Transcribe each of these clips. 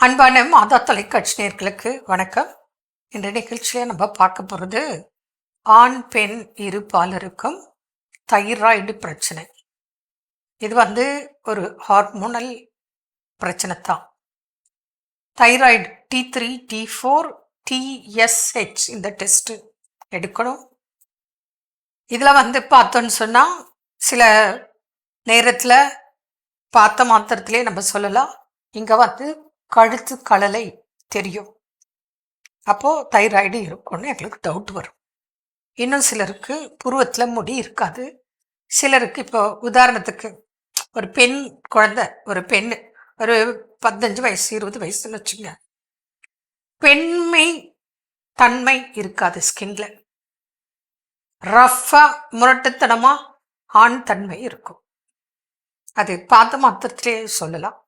அன்பான மாதா தொலைக்காட்சி நேயர்களுக்கு வணக்கம். இந்த நிகழ்ச்சியில் நம்ம பார்க்க போகிறது ஆண் பெண் இரு பாலருக்கும் தைராய்டு பிரச்சனை. இது ஒரு ஹார்மோனல் பிரச்சனை தான். தைராய்டு T3 T4 TSH இந்த டெஸ்ட் எடுக்கணும். இதில் பார்த்தோன்னு சொன்னால் சில நேரத்தில் பார்த்த மாத்திரத்திலே நம்ம சொல்லலாம், இங்கே கழுத்து கழலை தெரியும், அப்போது தைராய்டு இருக்கும்னு எங்களுக்கு டவுட் வரும். இன்னும் சிலருக்கு புருவத்தில் முடி இருக்காது. சிலருக்கு இப்போ உதாரணத்துக்கு ஒரு பெண் குழந்தை, ஒரு பெண்ணு ஒரு 15 வயசு 20 வயசுன்னு வச்சுங்க, பெண்மை தன்மை இருக்காது, ஸ்கின்ல ரஃப்பாக முரட்டுத்தனமாக ஆண் தன்மை இருக்கும். அது பார்த்த மாத்திரத்திலே சொல்லலாம்.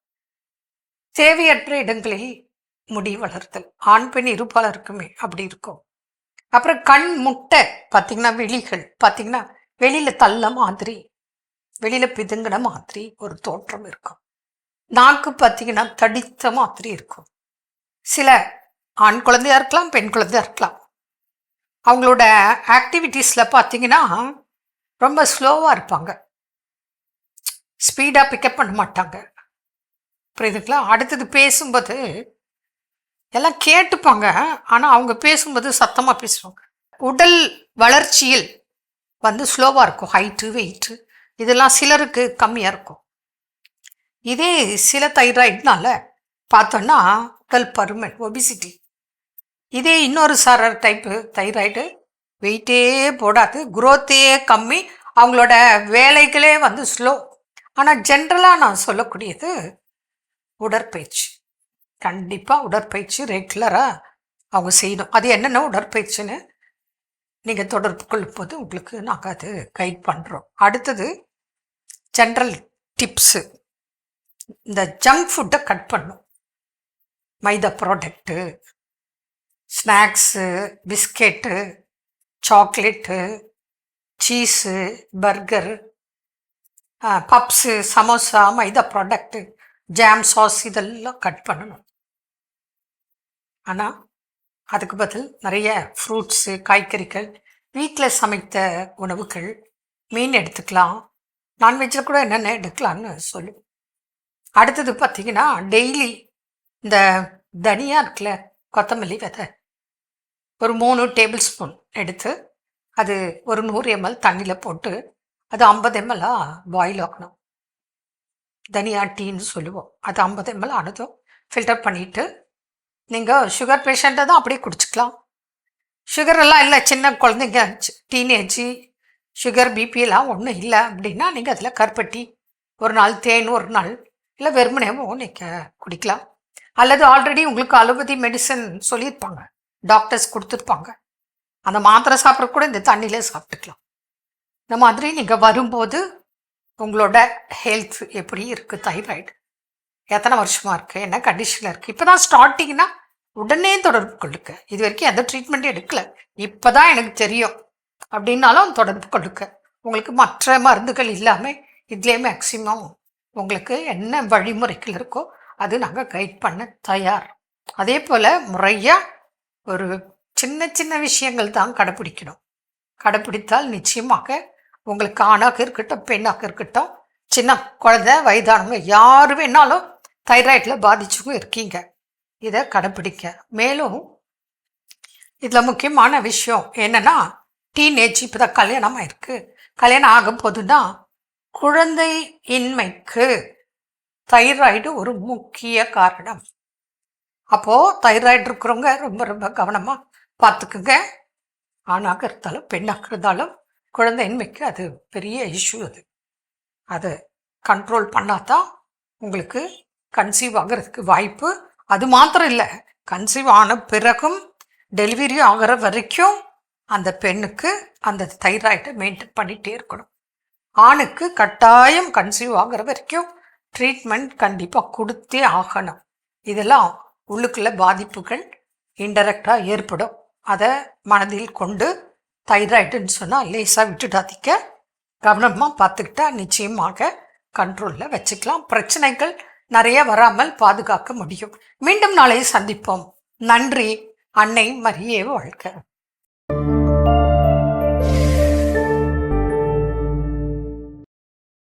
தேவையற்ற இடங்களில் முடி வளர்த்தல் ஆண் பெண் இருப்பாளருக்குமே அப்படி இருக்கும். அப்புறம் கண் முட்டை பார்த்தீங்கன்னா, விழிகள் பார்த்தீங்கன்னா வெளியில் தள்ள மாதிரி, வெளியில் பிதுங்கின மாதிரி ஒரு தோற்றம் இருக்கும். நாக்கு பார்த்தீங்கன்னா தடித்த மாதிரி இருக்கும். சில ஆண் குழந்தையா இருக்கலாம், பெண் குழந்தையா இருக்கலாம். அவங்களோட ஆக்டிவிட்டீஸில் பார்த்தீங்கன்னா ரொம்ப ஸ்லோவாக இருப்பாங்க, ஸ்பீடாக பிக்கப் பண்ண மாட்டாங்க. புரியுதுங்களா? அடுத்தது பேசும்போது எல்லாம் கேட்டுப்பாங்க, ஆனால் அவங்க பேசும்போது சத்தமாக பேசுவாங்க. உடல் வளர்ச்சியில் ஸ்லோவாக இருக்கும். ஹைட்டு வெயிட்டு இதெல்லாம் சிலருக்கு கம்மியாக இருக்கும். இதே சில தைராய்டுனால பார்த்தோன்னா உடல் பருமன், ஒபிசிட்டி. இதே இன்னொரு சாரர் டைப்பு தைராய்டு வெயிட்டே போடாது, குரோத்தே கம்மி, அவங்களோட வேலைகளே ஸ்லோ. ஆனால் ஜென்ரலாக நான் சொல்லக்கூடியது உடற்பயிற்சி. கண்டிப்பாக உடற்பயிற்சி ரெகுலராக அவங்க செய்யணும். அது என்னென்ன உடற்பயிற்சின்னு நீங்கள் தொடர்பு கொள்ளும் போது உங்களுக்கு நாங்கள் அது கைட் பண்ணுறோம். அடுத்தது ஜென்ரல் டிப்ஸு, இந்த ஜங்க் ஃபுட்டை கட் பண்ணும். Maida product, snacks, biscuit, chocolate, cheese, burger, puffs, samosa, maida product, jam, sauce இதெல்லாம் கட் பண்ணணும். ஆனால் அதுக்கு பதில் நிறைய ஃப்ரூட்ஸு, காய்கறிகள், வீட்டில் சமைத்த உணவுகள், மீன் எடுத்துக்கலாம், நான்வெஜ்ஜில் கூட என்னென்ன எடுக்கலான்னு சொல்லுவோம். அடுத்தது பார்த்திங்கன்னா, டெய்லி இந்த தனியாக இருக்குல்ல, கொத்தமல்லி விதை ஒரு 3 டேபிள் ஸ்பூன் எடுத்து அது ஒரு 100 ml தண்ணியில் போட்டு அது 50 ml பாயில் ஆக்கணும். தனியா டீன்னு சொல்லுவோம். அது 50 ml ஆனதும் ஃபில்டர் பண்ணிவிட்டு நீங்கள் சுகர் பேஷண்ட்டை தான் அப்படியே குடிச்சிக்கலாம். சுகர் எல்லாம் இல்லை, சின்ன குழந்தைங்க, டீனேஜ், சுகர் பிபியெல்லாம் ஒன்றும் இல்லை அப்படின்னா நீங்கள் அதில் கருப்பட்டி ஒரு நாள், தேன் ஒரு நாள், இல்லை வெறுமனேவும் நீங்கள் குடிக்கலாம். அல்லது ஆல்ரெடி உங்களுக்கு அலோபதி மெடிசன் சொல்லியிருப்பாங்க, டாக்டர்ஸ் கொடுத்துருப்பாங்க, அந்த மாத்திரை சாப்பிட்ற கூட இந்த தண்ணியிலே சாப்பிட்டுக்கலாம். இந்த மாதிரி நீங்கள் வரும்போது உங்களோட ஹெல்த் எப்படி இருக்குது, தைராய்டு எத்தனை வருஷமாக இருக்குது, என்ன கண்டிஷனில் இருக்குது, இப்போ தான் ஸ்டார்டிங்னா உடனே தொடர்பு கொள்ளுக்க. இது வரைக்கும் எந்த ட்ரீட்மெண்ட்டும் எடுக்கலை, இப்போ தான் எனக்கு தெரியும் அப்படின்னாலும் தொடர்பு கொள்ளுக்க. உங்களுக்கு மற்ற மருந்துகள் இல்லாமல் இதுலேயே மேக்சிமம் உங்களுக்கு என்ன வழிமுறைகள் இருக்கோ அது நாங்கள் கைட் பண்ண தயார். அதே போல் முறையாக ஒரு சின்ன சின்ன விஷயங்கள் தான் கடைப்பிடிக்கணும். கடைப்பிடித்தால் நிச்சயமாக உங்களுக்கு ஆணாக இருக்கட்டும், பெண்ணாக இருக்கட்டும், சின்ன குழந்தை, வயதானவங்க யார் வேணாலும் தைராய்டில் பாதிச்சுக்கும் இருக்கீங்க. இதை கடைப்பிடிக்க. மேலும் இதில் முக்கியமான விஷயம் என்னென்னா, டீனேஜ் இப்போ தான் கல்யாணம் ஆயிருக்கு, கல்யாணம் ஆகும் போதுன்னா குழந்தை இன்மைக்கு தைராய்டு ஒரு முக்கிய காரணம். அப்போது தைராய்டு இருக்கிறவங்க ரொம்ப ரொம்ப கவனமாக பார்த்துக்குங்க. ஆணாக இருந்தாலும் பெண்ணாக இருந்தாலும் குழந்தையின்மைக்கு அது பெரிய இஷ்யூ. அது கண்ட்ரோல் பண்ணாதான் உங்களுக்கு கன்சீவ் ஆகிறதுக்கு வாய்ப்பு. அது மாத்திரம் இல்லை, கன்சீவ் ஆன பிறகும் டெலிவரி ஆகிற வரைக்கும் அந்த பெண்ணுக்கு அந்த தைராய்டை மெயின்டைன் பண்ணிகிட்டே இருக்கணும். ஆணுக்கு கட்டாயம் கன்சீவ் ஆகிற வரைக்கும் ட்ரீட்மெண்ட் கண்டிப்பாக கொடுத்தே ஆகணும். இதெல்லாம் உள்ளுக்குள்ள பாதிப்புகள் இன்டெரக்டாக ஏற்படும். அதை மனதில் கொண்டு தைராய்டுன்னு சொன்னால் லேசாக விட்டுடாதீங்க, கவனமாக பார்த்துக்கிட்டா நிச்சயமாக கண்ட்ரோலில் வச்சுக்கலாம். பிரச்சனைகள் நிறைய வராமல் பாதுகாக்க முடியும். மீண்டும் நாளை சந்திப்போம். நன்றி. அன்னை மரியே வாழ்க.